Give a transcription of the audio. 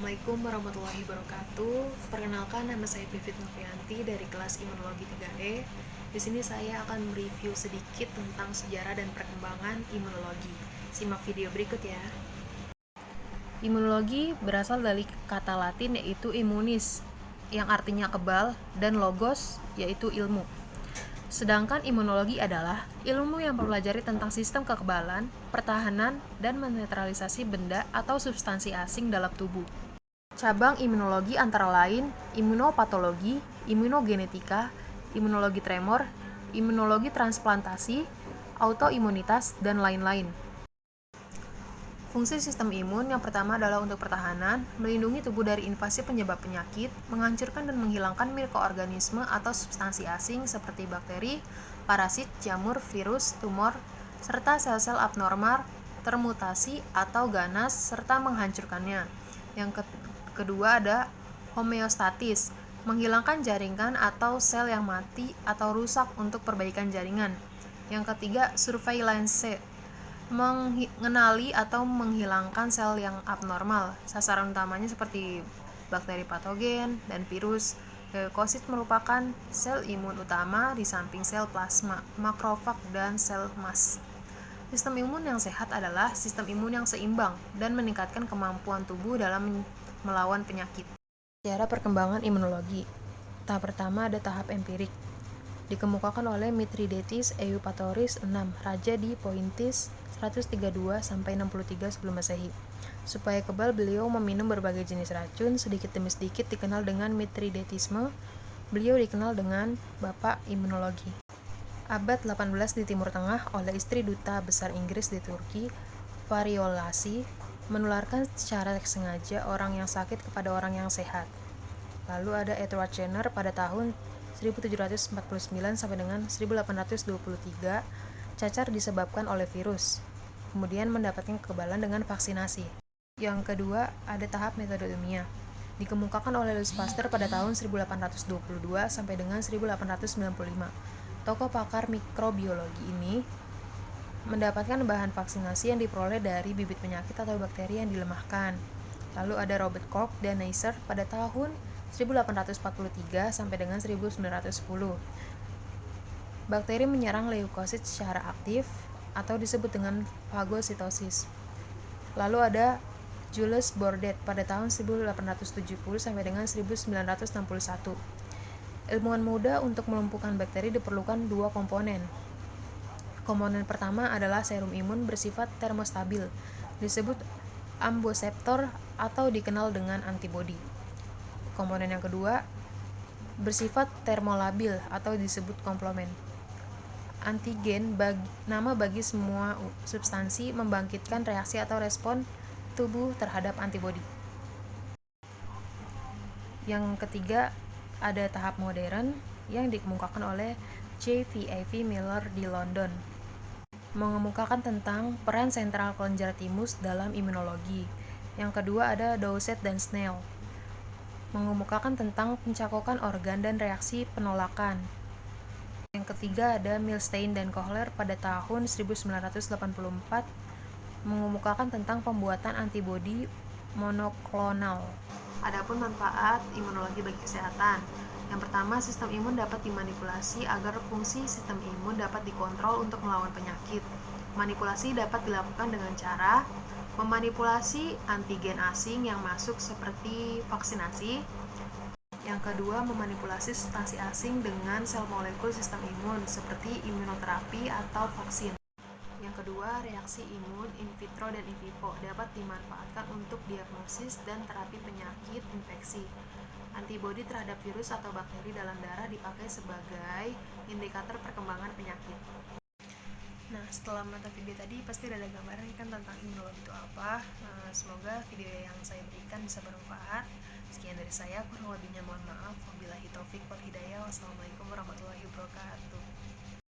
Assalamualaikum warahmatullahi wabarakatuh. Perkenalkan, nama saya Vivit Novianti dari kelas Imunologi 3E. Di sini saya akan mereview sedikit tentang sejarah dan perkembangan imunologi. Simak video berikut ya. Imunologi berasal dari kata Latin yaitu immunis, yang artinya kebal, dan logos yaitu ilmu. Sedangkan imunologi adalah ilmu yang mempelajari tentang sistem kekebalan, pertahanan, dan menetralisasi benda atau substansi asing dalam tubuh. Cabang imunologi antara lain imunopatologi, imunogenetika, imunologi tremor, imunologi transplantasi, autoimunitas, dan lain-lain. Fungsi sistem imun yang pertama adalah untuk pertahanan, melindungi tubuh dari invasi penyebab penyakit, menghancurkan dan menghilangkan mikroorganisme atau substansi asing seperti bakteri, parasit, jamur, virus, tumor, serta sel-sel abnormal, termutasi atau ganas, serta menghancurkannya. Yang kedua ada homeostatis, menghilangkan jaringan atau sel yang mati atau rusak untuk perbaikan jaringan. Yang ketiga surveillance, mengenali atau menghilangkan sel yang abnormal. Sasaran utamanya seperti bakteri patogen dan virus. Leukosit merupakan sel imun utama di samping sel plasma, makrofag, dan sel mast. Sistem imun yang sehat adalah sistem imun yang seimbang dan meningkatkan kemampuan tubuh dalam melawan penyakit. Sejarah perkembangan imunologi. Tahap pertama ada tahap empirik. Dikemukakan oleh Mithridates Eupatoris 6, raja di Pointis 132 sampai 63 sebelum Masehi. Supaya kebal, beliau meminum berbagai jenis racun, sedikit demi sedikit dikenal dengan Mithridatisme. Beliau dikenal dengan Bapak Imunologi. Abad 18 di Timur Tengah oleh istri duta besar Inggris di Turki, variolasi, menularkan secara sengaja orang yang sakit kepada orang yang sehat. Lalu ada Edward Jenner pada tahun 1749 sampai dengan 1823, cacar disebabkan oleh virus, kemudian mendapatkan kekebalan dengan vaksinasi. Yang kedua, ada tahap metode ilmiah. Dikemukakan oleh Louis Pasteur pada tahun 1822 sampai dengan 1895. Tokoh pakar mikrobiologi ini mendapatkan bahan vaksinasi yang diperoleh dari bibit penyakit atau bakteri yang dilemahkan. Lalu ada Robert Koch dan Neisser pada tahun 1843 sampai dengan 1910. Bakteri menyerang leukosit secara aktif atau disebut dengan fagositosis. Lalu ada Jules Bordet pada tahun 1870 sampai dengan 1961. Ilmuwan muda untuk melumpuhkan bakteri diperlukan dua komponen. Komponen pertama adalah serum imun bersifat termostabil, disebut amboseptor atau dikenal dengan antibodi. Komponen yang kedua bersifat termolabil atau disebut komplement. Antigen nama bagi semua substansi membangkitkan reaksi atau respon tubuh terhadap antibodi. Yang ketiga ada tahap modern yang dikemukakan oleh J.V.A.V. Miller di London, mengemukakan tentang peran sentral kelenjar timus dalam imunologi. Yang kedua ada Dowsett dan Snell, mengemukakan tentang pencakokan organ dan reaksi penolakan. Yang ketiga ada Milstein dan Kohler pada tahun 1984, mengemukakan tentang pembuatan antibodi monoklonal. Adapun manfaat imunologi bagi kesehatan. Yang pertama, sistem imun dapat dimanipulasi agar fungsi sistem imun dapat dikontrol untuk melawan penyakit. Manipulasi dapat dilakukan dengan cara memanipulasi antigen asing yang masuk seperti vaksinasi. Yang kedua, memanipulasi substansi asing dengan sel molekul sistem imun seperti imunoterapi atau vaksin. Yang kedua, reaksi imun in vitro dan in vivo dapat dimanfaatkan untuk diagnosis dan terapi penyakit infeksi. Antibodi terhadap virus atau bakteri dalam darah dipakai sebagai indikator perkembangan penyakit. Nah, setelah menonton video tadi pasti udah ada gambaran kan tentang imunologi itu apa. Semoga video yang saya berikan bisa bermanfaat. Sekian dari saya, kurang lebihnya mohon maaf. Wabillahi taufik wal hidayah. Wassalamualaikum warahmatullahi wabarakatuh.